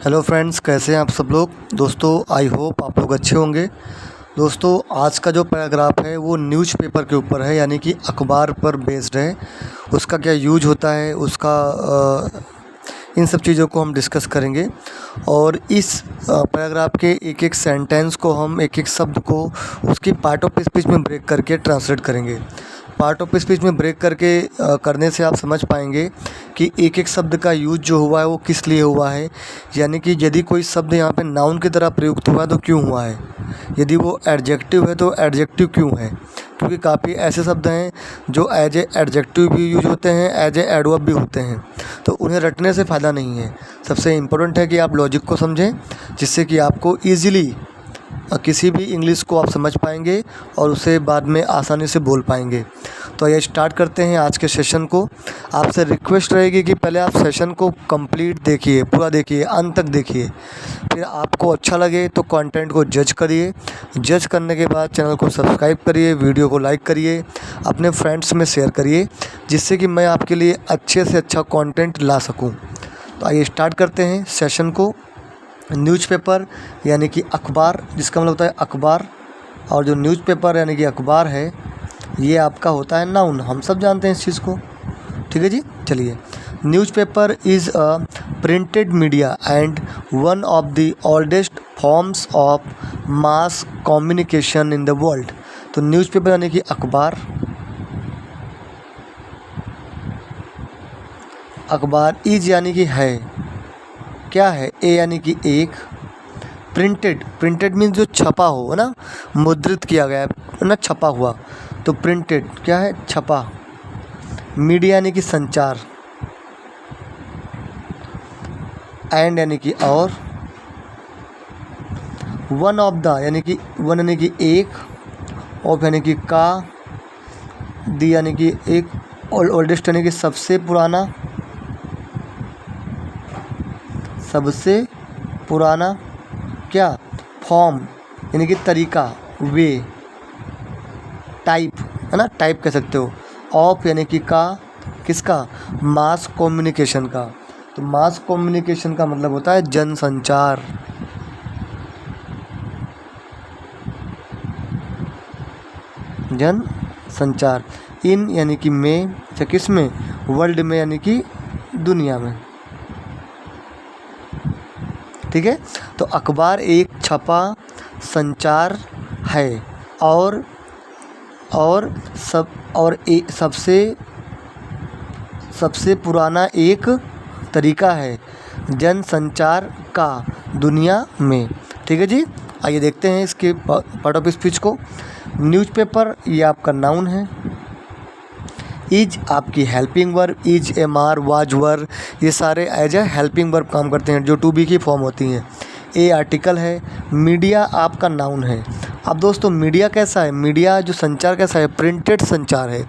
Hello friends, कैसे हैं आप सब लोग। दोस्तों आई होप आप लोग अच्छे होंगे। दोस्तों आज का जो पैराग्राफ है वो न्यूज़पेपर के ऊपर है, यानी कि अखबार पर बेस्ड है। उसका क्या यूज होता है, उसका इन सब चीज़ों को हम डिस्कस करेंगे। और इस पैराग्राफ के एक एक सेंटेंस को हम एक एक शब्द को उसकी पार्ट ऑफ स्पीच में ब्रेक करके ट्रांसलेट करेंगे। पार्ट ऑफ स्पीच में ब्रेक करके करने से आप समझ पाएंगे कि एक एक शब्द का यूज जो हुआ है वो किस लिए हुआ है, यानी कि यदि कोई शब्द यहाँ पे नाउन की तरह प्रयुक्त हुआ है तो क्यों हुआ है, यदि वो एडजेक्टिव है तो एडजेक्टिव क्यों है। क्योंकि काफ़ी ऐसे शब्द हैं जो एज ए एडजेक्टिव भी यूज होते हैं, एज ए एडवर्ब भी होते हैं, तो उन्हें रटने से फ़ायदा नहीं है। सबसे इम्पोर्टेंट है कि आप लॉजिक को समझें, जिससे कि आपको ईज़िली किसी भी इंग्लिश को आप समझ पाएंगे और उसे बाद में आसानी से बोल पाएंगे। तो ये स्टार्ट करते हैं आज के सेशन को। आपसे रिक्वेस्ट रहेगी कि पहले आप सेशन को कंप्लीट देखिए, पूरा देखिए, अंत तक देखिए। फिर आपको अच्छा लगे तो कंटेंट को जज करिए। जज करने के बाद चैनल को सब्सक्राइब करिए, वीडियो को लाइक करिए, अपने फ्रेंड्स में शेयर करिए, जिससे कि मैं आपके लिए अच्छे से अच्छा कंटेंट ला सकूँ। तो आइए स्टार्ट करते हैं सेशन को। न्यूज़पेपर यानी कि अखबार, जिसका मतलब होता है अखबार, और जो न्यूज़पेपर यानी कि अखबार है ये आपका होता है नाउन। हम सब जानते हैं इस चीज़ को, ठीक है जी। चलिए, newspaper is a printed media and one of the oldest forms of mass communication in the world. तो न्यूज़पेपर यानी कि अखबार, अखबार इज यानी कि है, क्या है, ए यानी कि एक, प्रिंटेड, प्रिंटेड मीन्स जो छपा हो, है ना, मुद्रित किया गया है ना, छपा हुआ, तो प्रिंटेड क्या है, छपा। मीडिया यानी कि संचार, एंड यानी कि और, वन ऑफ द यानी कि वन यानी कि एक, ऑफ यानी कि का, दी यानी कि एक, ओल्डेस्ट यानी कि सबसे पुराना, सबसे पुराना क्या, फॉर्म यानी कि तरीका, वे, टाइप, है ना, टाइप कह सकते हो, ऑफ यानी कि का, किसका, मास कम्युनिकेशन का। तो मास कम्युनिकेशन का मतलब होता है जनसंचार। जन संचार, इन यानी कि में, अच्छा किस में, वर्ल्ड में यानी कि दुनिया में, ठीक है। तो अखबार एक छपा संचार है और सबसे पुराना एक तरीका है जनसंचार का दुनिया में, ठीक है जी। आइए देखते हैं इसके पार्ट ऑफ स्पीच को। न्यूज़पेपर ये आपका नाउन है, इज आपकी helping verb, is, am are, was verb, ये सारे एज ए हेल्पिंग वर्ब काम करते हैं जो टू बी की फॉर्म होती हैं। ए आर्टिकल है, मीडिया आपका नाउन है। अब दोस्तों मीडिया कैसा है, मीडिया जो संचार कैसा है, प्रिंटेड संचार है,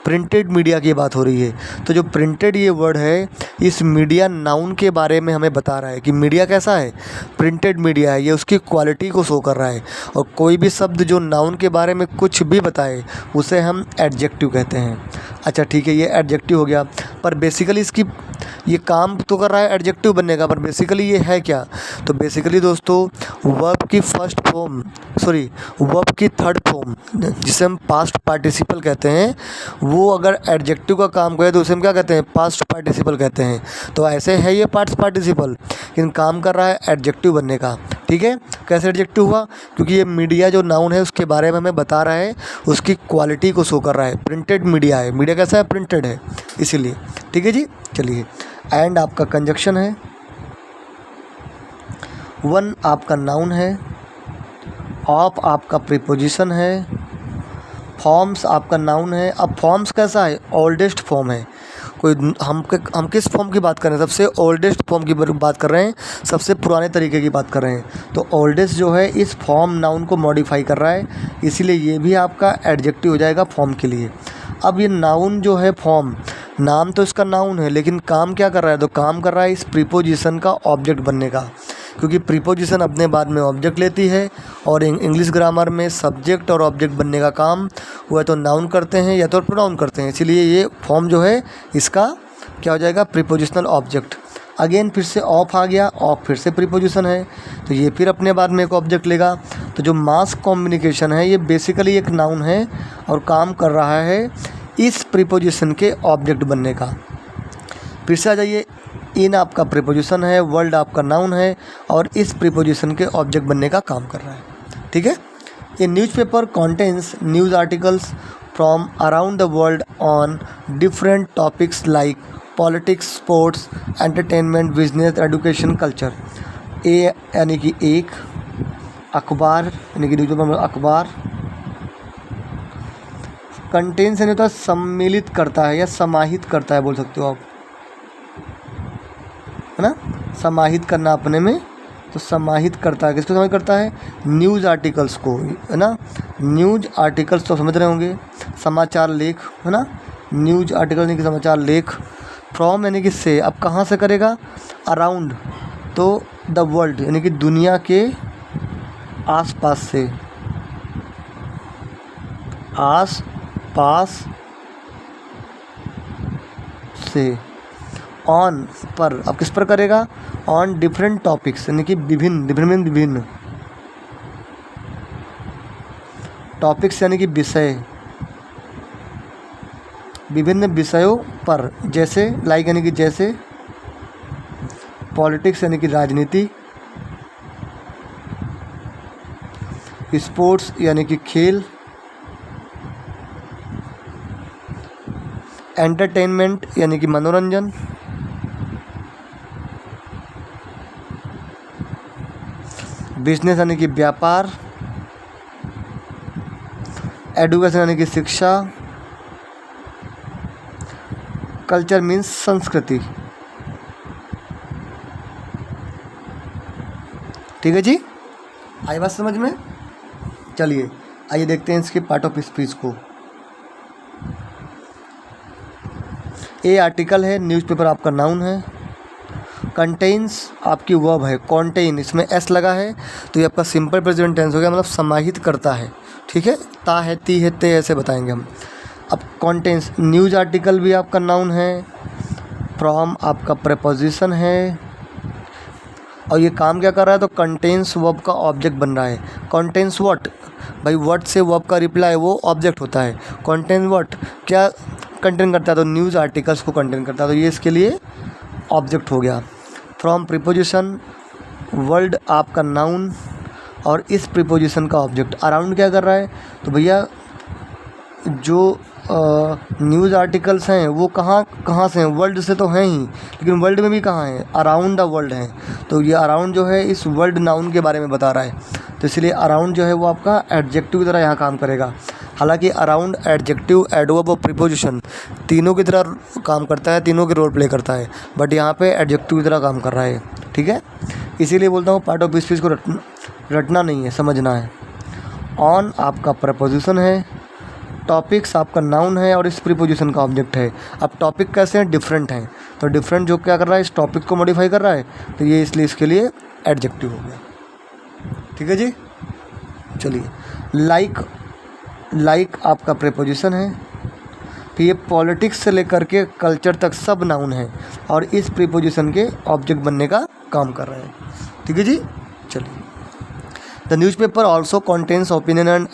प्रिंटेड मीडिया की बात हो रही है। तो जो प्रिंटेड ये वर्ड है, इस मीडिया नाउन के बारे में हमें बता रहा है कि मीडिया कैसा है, प्रिंटेड मीडिया है, ये उसकी क्वालिटी को शो कर रहा है। और कोई भी शब्द जो नाउन के बारे में कुछ भी बताए उसे हम एडजेक्टिव कहते हैं। अच्छा ठीक है, ये एडजेक्टिव हो गया, पर बेसिकली इसकी ये काम तो कर रहा है एडजेक्टिव बनने का, पर बेसिकली ये है क्या, तो बेसिकली दोस्तों वर्ब की फर्स्ट फॉर्म, वर्ब की थर्ड फॉर्म जिसे हम पास्ट पार्टिसिपल कहते हैं, वो अगर एडजेक्टिव का काम करे तो उसे हम क्या कहते हैं, पास्ट पार्टिसिपल कहते हैं। तो ऐसे है ये पास्ट पार्टिसिपल, लेकिन काम कर रहा है एडजेक्टिव बनने का, ठीक है। कैसे एडजेक्टिव हुआ, क्योंकि ये मीडिया जो नाउन है उसके बारे में हमें बता रहा है, उसकी क्वालिटी को शो कर रहा है। प्रिंटेड मीडिया है, मीडिया कैसा है, प्रिंटेड है, इसीलिए, ठीक है जी। चलिए, एंड आपका कंजक्शन है, वन आपका नाउन है, ऑफ आपका प्रीपोजिशन है, फॉर्म्स आपका नाउन है। अब फॉर्म्स कैसा है, ओल्डेस्ट फॉर्म है। कोई हम किस फॉर्म की बात कर रहे हैं, सबसे ओल्डेस्ट फॉर्म की बात कर रहे हैं, सबसे पुराने तरीके की बात कर रहे हैं। तो ओल्डेस्ट जो है इस फॉर्म नाउन को मॉडिफाई कर रहा है, इसीलिए ये भी आपका एडजेक्टिव हो जाएगा फॉर्म के लिए। अब ये नाउन जो है, फॉर्म, नाम तो इसका नाउन है, लेकिन काम क्या कर रहा है, तो काम कर रहा है इस प्रीपोजिशन का ऑब्जेक्ट बनने का, क्योंकि प्रीपोजिशन अपने बाद में ऑब्जेक्ट लेती है, और इंग्लिश ग्रामर में सब्जेक्ट और ऑब्जेक्ट बनने का काम वह तो नाउन करते हैं या तो प्रोनाउन करते हैं। इसीलिए ये फॉर्म जो है इसका क्या हो जाएगा, प्रीपोजिशनल ऑब्जेक्ट। अगेन फिर से ऑफ आ गया, ऑफ फिर से प्रीपोजिशन है, तो ये फिर अपने बाद में एक ऑब्जेक्ट लेगा। तो जो मास कम्युनिकेशन है ये बेसिकली एक नाउन है और काम कर रहा है इस प्रीपोजिशन के ऑब्जेक्ट बनने का। फिर से आ जाइए, इन आपका प्रीपोजिशन है, वर्ल्ड आपका नाउन है और इस प्रीपोजिशन के ऑब्जेक्ट बनने का काम कर रहा है। ठीक है। A newspaper contains news articles from around the world on different topics like politics, sports, entertainment, business, education, culture. ए यानी कि एक, अखबार यानी कि न्यूज़पेपर में अखबार, कंटेन्स यानी होता है सम्मिलित करता है या समाहित करता है, बोल सकते हो आप, है ना, समाहित करना अपने में, तो समाहित करता है, किसको समाहित करता है, न्यूज़ आर्टिकल्स को, है ना। न्यूज़ आर्टिकल्स तो समझ रहे होंगे, समाचार लेख, है ना, न्यूज़ आर्टिकल यानी कि समाचार लेख। फ्रॉम यानी कि से, अब कहाँ से करेगा, अराउंड, तो द वर्ल्ड यानी कि दुनिया के आसपास से, आस पास से। ऑन पर, अब किस पर करेगा, ऑन डिफरेंट टॉपिक्स यानी कि विभिन्न टॉपिक्स यानी कि विषय, विभिन्न विषयों पर, जैसे लाइक यानी कि जैसे, पॉलिटिक्स यानी कि राजनीति, स्पोर्ट्स यानी कि खेल, एंटरटेनमेंट यानी कि मनोरंजन, बिजनेस यानी कि व्यापार, एडुकेशन यानी कि शिक्षा, कल्चर मीन्स संस्कृति। ठीक है जी, आई बात समझ में। चलिए आइए देखते हैं इसके पार्ट ऑफ स्पीच को। ए आर्टिकल है, न्यूज़पेपर आपका नाउन है, कंटेन्स आपकी वर्ब है, कॉन्टेन इसमें एस लगा है तो ये आपका सिंपल प्रेजेंट टेंस हो गया, मतलब समाहित करता है। ठीक है, ता है, ती है, ते ऐसे बताएंगे हम। अब कॉन्टेन्स, न्यूज़ आर्टिकल भी आपका नाउन है, फ्रॉम आपका प्रेपोजिशन है और ये काम क्या कर रहा है, तो कंटेन्स वर्ब का ऑब्जेक्ट बन रहा है। कंटेन्स व्हाट, भाई व्हाट से वर्ब का रिप्लाई वो ऑब्जेक्ट होता है। कंटेन व्हाट, क्या कंटेन करता है, तो न्यूज़ आर्टिकल्स को कंटेन करता है, तो ये इसके लिए ऑब्जेक्ट हो गया। फ्रॉम प्रीपोजिशन, वर्ल्ड आपका नाउन और इस प्रीपोजिशन का ऑब्जेक्ट। अराउंड क्या कर रहा है, तो भैया जो न्यूज़ आर्टिकल्स हैं वो कहाँ से हैं, वर्ल्ड से तो हैं ही, लेकिन वर्ल्ड में भी कहाँ हैं, अराउंड द वर्ल्ड हैं। तो ये अराउंड जो है इस वर्ल्ड नाउन के बारे में बता रहा है, तो इसलिए अराउंड जो है वो आपका एडजेक्टिव की तरह यहाँ काम करेगा। हालांकि अराउंड एडजेक्टिव, एडवर्ब और प्रीपोजिशन तीनों की तरह काम करता है, तीनों के रोल प्ले करता है, बट यहाँ पे एडजेक्टिव की तरह काम कर रहा है। ठीक है, इसीलिए बोलता हूँ पार्ट ऑफ स्पीच को रटना नहीं है, समझना है। ऑन आपका प्रपोजिशन है, टॉपिक्स आपका नाउन है और इस प्रीपोजिशन का ऑब्जेक्ट है। अब टॉपिक कैसे हैं, डिफरेंट हैं, तो डिफरेंट जो क्या कर रहा है, इस टॉपिक को मॉडिफाई कर रहा है, तो ये इसलिए इसके लिए एडजेक्टिव हो गया। ठीक है जी, चलिए। लाइक आपका प्रीपोजिशन है, फिर ये पॉलिटिक्स से लेकर के कल्चर तक सब नाउन है और इस प्रीपोजिशन के ऑब्जेक्ट बनने का काम कर रहा है। ठीक है जी, चलिए। The newspaper also contains opinion and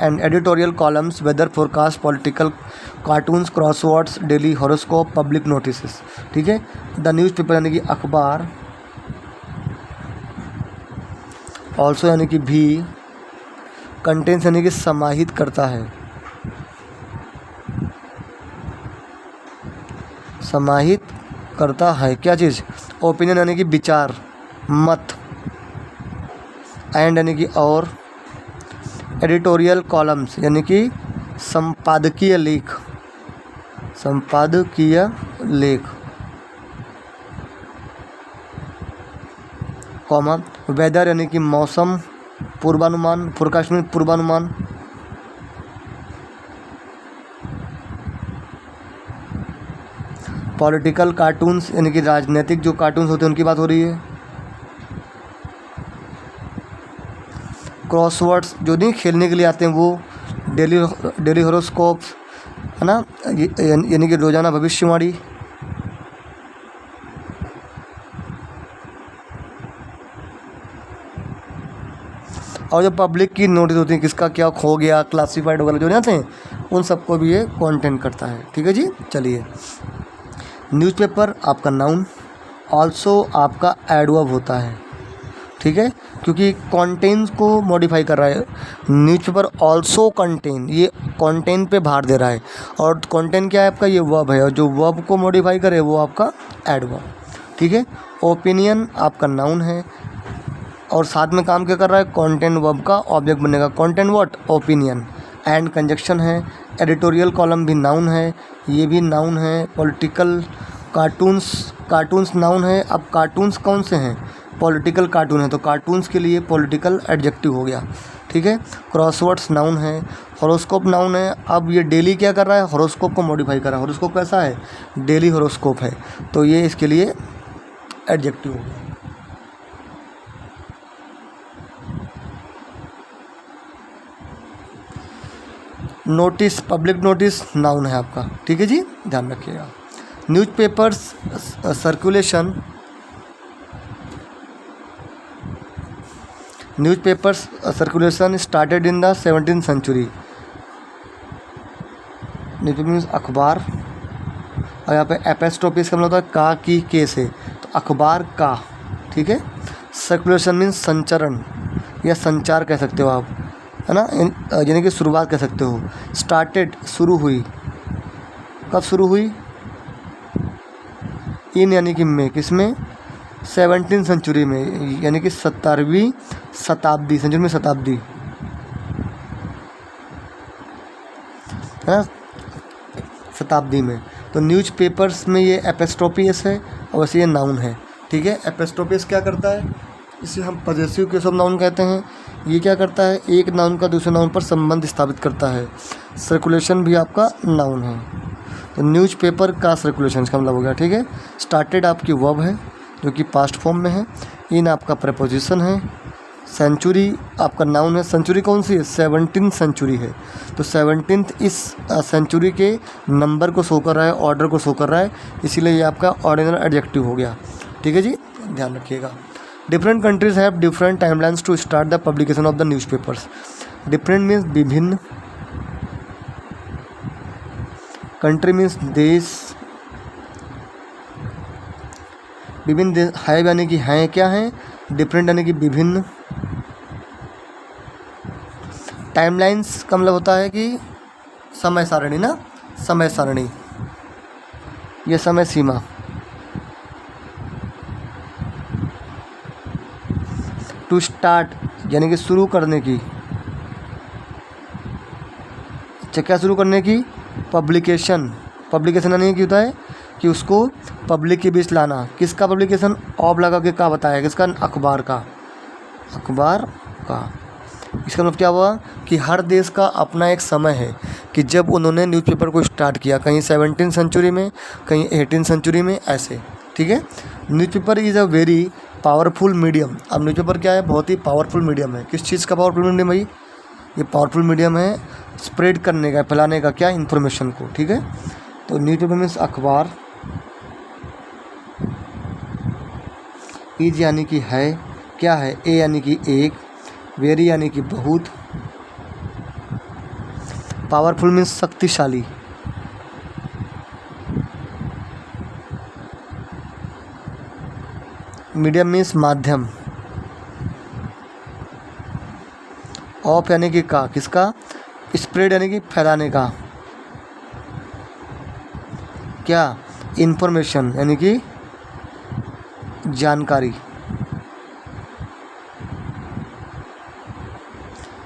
editorial columns, weather forecast, political, cartoons, crosswords, daily horoscope, public notice. ठीक है, द न्यूज़पेपर यानी कि अखबार, ऑल्सो यानी कि भी, कंटेन्स यानी कि समाहित करता है, समाहित करता है क्या चीज़, ओपिनियन यानी कि विचार, मत, एंड यानी कि और, एडिटोरियल कॉलम्स यानी कि संपादकीय लेख, संपादकीय लेख, कॉमा, वेदर यानी कि मौसम, पूर्वानुमान, फोरकास्ट में पूर्वानुमान, पॉलिटिकल, कार्टून्स यानी कि राजनीतिक जो कार्टून्स होते हैं उनकी बात हो रही है, क्रॉसवर्ड्स जो नहीं खेलने के लिए आते हैं वो, डेली हॉरोस्कोप है ना, यानी कि रोज़ाना भविष्यवाणी, और जो पब्लिक की नोटिस होती है, किसका क्या खो गया, क्लासिफाइड वगैरह जो नहीं आते हैं, उन सबको भी ये कंटेंट करता है। ठीक है जी। चलिए, न्यूज़पेपर आपका नाउन, ऑल्सो आपका एडवर्ब होता है। ठीक है, क्योंकि कंटेंट को मॉडिफाई कर रहा है। न्यूज़पेपर ऑल्सो कंटेन, ये कंटेंट पे भार दे रहा है, और कंटेंट क्या है आपका, ये वर्ब है, और जो वर्ब को मॉडिफाई करे वो आपका एडवर्ब। ठीक है, ओपिनियन आपका नाउन है, और साथ में काम क्या कर रहा है, कंटेंट वर्ब का ऑब्जेक्ट बनेगा। Content what, opinion. And conjunction है। एडिटोरियल कॉलम भी नाउन है, ये भी नाउन है। पॉलिटिकल कार्टून्स नाउन है। अब कार्टून्स कौन से हैं, पॉलिटिकल कार्टून है, तो कार्टून्स के लिए पॉलिटिकल एडजेक्टिव हो गया। ठीक है, क्रॉसवर्ड्स नाउन है। हॉरोस्कोप नाउन है। अब ये डेली क्या कर रहा है, हॉरोस्कोप को मॉडिफाई कर रहा है। हॉरोस्कोप कैसा है, डेली हॉरोस्कोप है, तो ये इसके लिए एडजेक्टिव हो गया। नोटिस, पब्लिक नोटिस नाउन है आपका। ठीक है जी, ध्यान रखिएगा। Newspapers circulation, newspapers circulation started in the 17th century. Newspaper means अखबार, और यहाँ पे एपेस्ट्रोफी का मतलब होता है का की के से, तो अखबार का। ठीक है, सर्कुलेशन मीन्स संचरण या संचार कह सकते हो आप, है ना, यानी कि शुरुआत कह सकते हो। स्टार्टेड शुरू हुई, कब शुरू हुई, इन यानी कि में, किसमें, 17th सेंचुरी में, यानी कि 17वीं शताब्दी, सेंचुरी में शताब्दी, है ना, शताब्दी में। तो न्यूज़पेपर्स में ये एपेस्ट्रोफियस है, और वैसे ये नाउन है। ठीक है, एपेस्ट्रोफियस क्या करता है, इसे हम पजेसिव केस ऑफ नाउन कहते हैं। ये क्या करता है, एक नाउन का दूसरे नाउन पर संबंध स्थापित करता है। सर्कुलेशन भी आपका नाउन है, तो न्यूज़पेपर का सर्कुलेशन इसका मतलब हो गया। ठीक है, स्टार्टेड आपकी वर्ब है जो कि पास्ट फॉर्म में है। इन आपका प्रेपोजिशन है। सेंचुरी आपका नाउन है। सेंचुरी कौन सी है, 17th सेंचुरी है, तो 17th इस सेंचुरी के नंबर को शो कर रहा है, ऑर्डर को शो कर रहा है, इसीलिए ये आपका ऑर्डिनल एडजेक्टिव हो गया। ठीक है जी, ध्यान रखिएगा। Different countries have different timelines to start the publication of the newspapers. Different means विभिन्न, कंट्री मीन्स देश, विभिन्न देश, है यानी कि हैं, क्या हैं, डिफरेंट यानी कि विभिन्न। टाइमलाइंस का मतलब होता है कि समय सारणी ना, समय सारणी, ये समय सीमा। टू स्टार्ट यानी कि शुरू करने की, अच्छा क्या शुरू करने की, पब्लिकेशन। पब्लिकेशन यानी कि होता है कि उसको पब्लिक के बीच लाना। किसका पब्लिकेशन, ऑब लगा के का बताया, किसका, अखबार का, अखबार का। इसका मतलब क्या हुआ कि हर देश का अपना एक समय है कि जब उन्होंने न्यूज़पेपर को स्टार्ट किया, कहीं 17th सेंचुरी में, कहीं 18th सेंचुरी में, ऐसे। ठीक है, newspaper is a very powerful medium. अब न्यूज़पेपर क्या है, बहुत ही पावरफुल मीडियम है। किस चीज़ का पावरफुल मीडियम भाई, ये पावरफुल मीडियम है स्प्रेड करने का, फैलाने का, क्या, इन्फॉर्मेशन को। ठीक है, तो न्यूज़पेपर मीन्स अखबार। इज यानी कि है, क्या है, ए यानी कि एक, वेरी यानी कि बहुत, पावरफुल मीन्स शक्तिशाली, मीडियम मीन्स माध्यम, ऑफ यानी कि का, किसका, स्प्रेड यानी कि फैलाने का, क्या, इंफॉर्मेशन यानी कि जानकारी,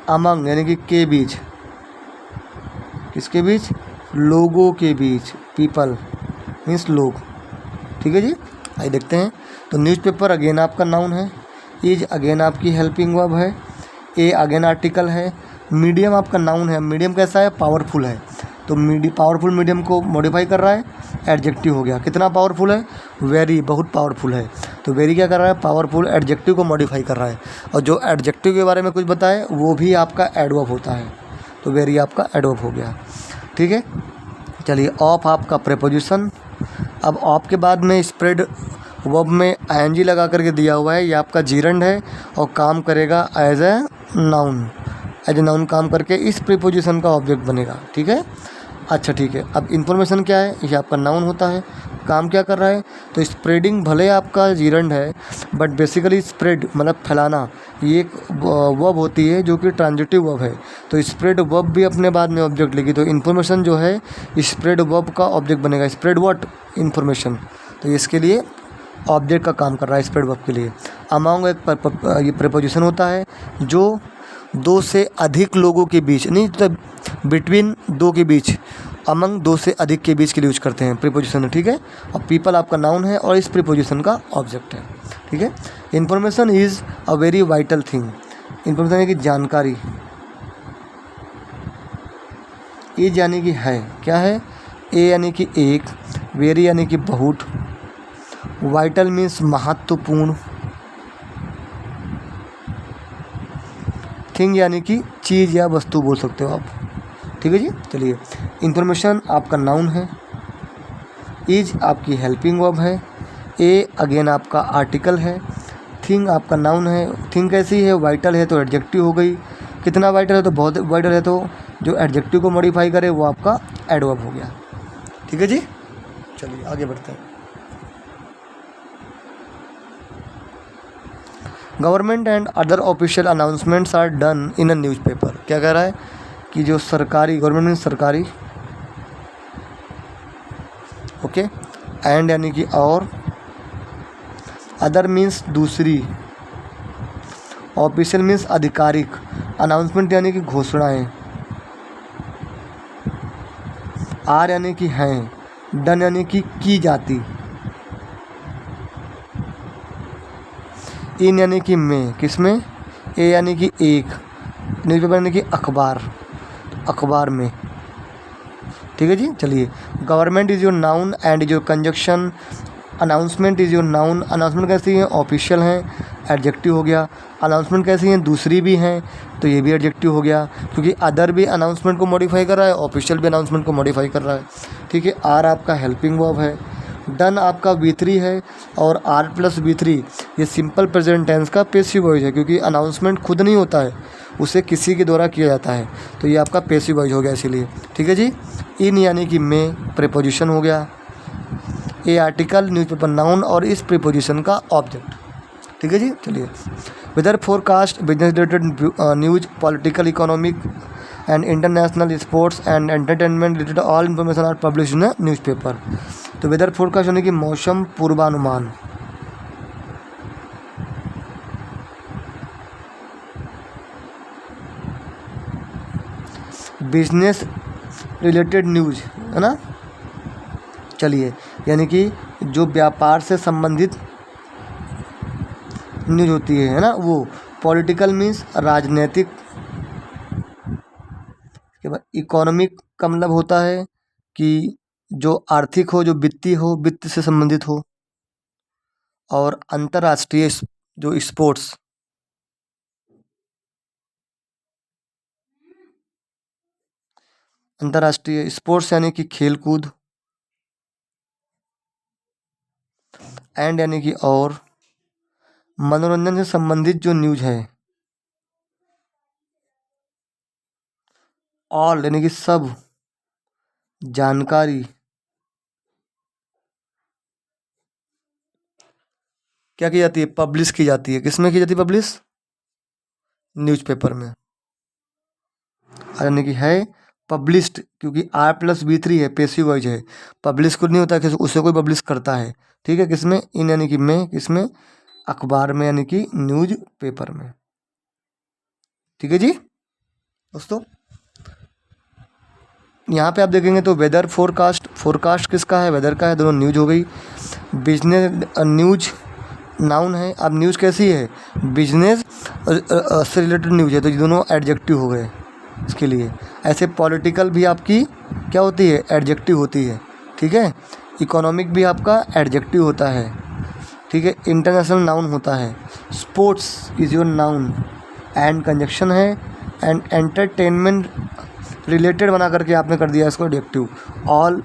अमंग यानी कि के बीच, किसके बीच, लोगों के बीच, पीपल मीन्स लोग। ठीक है जी, आइए देखते हैं। तो न्यूज़पेपर अगेन आपका नाउन है। इज अगेन आपकी हेल्पिंग वर्ब है। ए अगेन आर्टिकल है। मीडियम आपका नाउन है। मीडियम कैसा है, पावरफुल है, तो पावरफुल मीडियम को मॉडिफाई कर रहा है, एडजेक्टिव हो गया। कितना पावरफुल है, वेरी, बहुत पावरफुल है, तो वेरी क्या कर रहा है, पावरफुल एडजेक्टिव को मॉडिफाई कर रहा है। और जो एडजेक्टिव के बारे में कुछ बताए वो भी आपका एडवर्ब होता है, तो वेरी आपका एडवर्ब हो गया। ठीक है, चलिए, ऑफ आपका प्रेपोजिशन। अब ऑफ के बाद में स्प्रेड वर्ब में आईएनजी लगा करके दिया हुआ है, ये आपका जीरंड है और काम करेगा as a noun, as a noun काम करके इस प्रीपोजिशन का ऑब्जेक्ट बनेगा। ठीक है, अच्छा ठीक है। अब इन्फॉर्मेशन क्या है, ये आपका नाउन होता है, काम क्या कर रहा है, तो स्प्रेडिंग भले आपका जीरंड है बट बेसिकली स्प्रेड मतलब फैलाना, ये एक वर्ब होती है जो कि ट्रांजिटिव वर्ब है। तो स्प्रेड वर्ब भी अपने बाद में ऑब्जेक्ट लेगी, तो इन्फॉर्मेशन जो है स्प्रेड वर्ब का ऑब्जेक्ट बनेगा। स्प्रेड व्हाट, इन्फॉर्मेशन, तो इसके लिए ऑब्जेक्ट का काम कर रहा है स्प्रेड वर्ब के लिए। अमॉन्ग एक ये प्रीपोजिशन होता है जो दो से अधिक लोगों के बीच, नहीं तो बिटवीन दो के बीच, अमंग दो से अधिक के बीच के लिए यूज करते हैं प्रीपोजिशन। ठीक है, और पीपल आपका नाउन है और इस प्रीपोजिशन का ऑब्जेक्ट है। ठीक है, information is a very vital thing, information यानी कि जानकारी, इज यानी कि है, क्या है, ए यानी कि एक, वेरी यानी कि बहुत, वाइटल मीन्स महत्वपूर्ण, थिंग यानी कि चीज़ या वस्तु बोल सकते हो आप। ठीक है जी, चलिए। इन्फॉर्मेशन आपका नाउन है, इज आपकी हेल्पिंग वर्ब है, ए अगेन आपका आर्टिकल है, थिंग आपका नाउन है, थिंग कैसी है, वाइटल है तो एडजेक्टिव हो गई, कितना वाइटल है तो बहुत वाइटल है, तो जो एडजेक्टिव को मॉडिफाई करे वो आपका एडवर्ब हो गया। ठीक है जी, चलिए आगे बढ़ते हैं। Government and other official announcements are done in a newspaper, क्या कह रहा है कि जो सरकारी, गवर्नमेंट मीन्स सरकारी, ओके, एंड यानी कि और, अदर मीन्स दूसरी, ऑफिशियल मीन्स आधिकारिक, अनाउंसमेंट यानी कि घोषणाएं, आर यानी कि हैं, डन यानी कि की जाती, इन यानी कि में, किसमें, ए यानी कि एक, न्यूज़पेपर यानी कि अखबार, अखबार में। ठीक है जी, चलिए। Government is your noun and is your conjunction, announcement is your noun, announcement कैसी हैं, ऑफिशियल हैं, एडजेक्टिव हो गया, अनाउंसमेंट कैसी हैं, दूसरी भी हैं, तो ये भी एडजेक्टिव हो गया, क्योंकि अदर भी अनाउंसमेंट को मॉडिफाई कर रहा है, ऑफिशियल भी अनाउंसमेंट को मॉडिफाई कर रहा है। ठीक है, आर आपका हेल्पिंग वर्ब है, डन आपका V3 है, और आर प्लस V3 ये सिंपल प्रेजेंट टेंस का पैसिव वॉइस है, क्योंकि अनाउंसमेंट खुद नहीं होता है, उसे किसी के द्वारा किया जाता है, तो ये आपका पैसिव वॉइस हो गया इसीलिए। ठीक है जी, इन यानी कि में प्रीपोजिशन हो गया, ए आर्टिकल, न्यूज़पेपर नाउन, और इस प्रीपोजिशन का ऑब्जेक्ट। ठीक है जी, चलिए। Weather forecast, business related news, political, economic and international, sports and entertainment related all information are publish in newspaper. तो वेदर फोरकास्ट यानी कि मौसम पूर्वानुमान, बिजनेस रिलेटेड न्यूज है ना, चलिए, यानी कि जो व्यापार से संबंधित न्यूज होती है ना वो। पॉलिटिकल मीन्स राजनीतिक, के बाद इकोनॉमिक का मतलब होता है कि जो आर्थिक हो, जो वित्तीय हो, वित्त से संबंधित हो, और अंतर्राष्ट्रीय जो स्पोर्ट्स, अंतर्राष्ट्रीय स्पोर्ट्स यानी कि खेल कूद, एंड यानी कि और, मनोरंजन से संबंधित जो न्यूज है, ऑल यानी कि सब, जानकारी, क्या की जाती है, पब्लिश की जाती है, किसमें की जाती है पब्लिश, न्यूज़पेपर में, यानी कि है पब्लिश्ड, क्योंकि आर प्लस V3 है, पैसिव वॉइस है, पब्लिश कुछ नहीं होता है, उसे कोई पब्लिश करता है। ठीक है, किसमें, इन यानी कि में, किसमें, अखबार में यानी कि न्यूज पेपर में। ठीक है जी दोस्तों, यहाँ पे आप देखेंगे तो वेदर फोरकास्ट, फोरकास्ट किसका है, वेदर का है, दोनों न्यूज हो गई। बिजनेस न्यूज नाउन है, अब न्यूज़ कैसी है, बिजनेस से रिलेटेड न्यूज है, तो ये दोनों एडजेक्टिव हो गए इसके लिए। ऐसे पॉलिटिकल भी आपकी क्या होती है, एडजेक्टिव होती है। ठीक है, इकोनॉमिक भी आपका एडजेक्टिव होता है। ठीक है, इंटरनेशनल नाउन होता है, sports is your noun and conjunction है, एंड एंटरटेनमेंट रिलेटेड बना करके आपने कर दिया इसको एडजेक्टिव। ऑल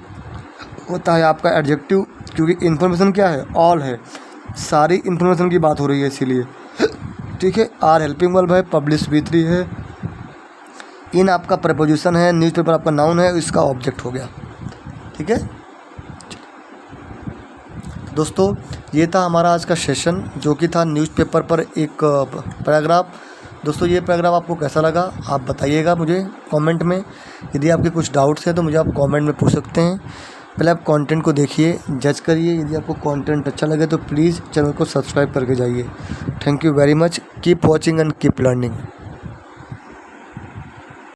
होता है आपका एडजेक्टिव, क्योंकि इन्फॉर्मेशन क्या है, ऑल है, सारी इन्फॉर्मेशन की बात हो रही है इसीलिए। ठीक है। आर हेल्पिंग वर्ब है, पब्लिश V3 है, इन आपका प्रपोजिशन है, न्यूज़पेपर आपका नाउन है, इसका ऑब्जेक्ट हो गया। ठीक है दोस्तों, ये था हमारा आज का सेशन जो कि था न्यूज़पेपर पर एक पैराग्राफ। दोस्तों ये पैराग्राफ आपको कैसा लगा आप बताइएगा मुझे कमेंट में। यदि आपके कुछ डाउट्स हैं तो मुझे आप कमेंट में पूछ सकते हैं। पहले आप कंटेंट को देखिए, जज करिए। यदि आपको कंटेंट अच्छा लगे तो प्लीज़ चैनल को सब्सक्राइब करके जाइए। Thank you very much. Keep watching and keep learning.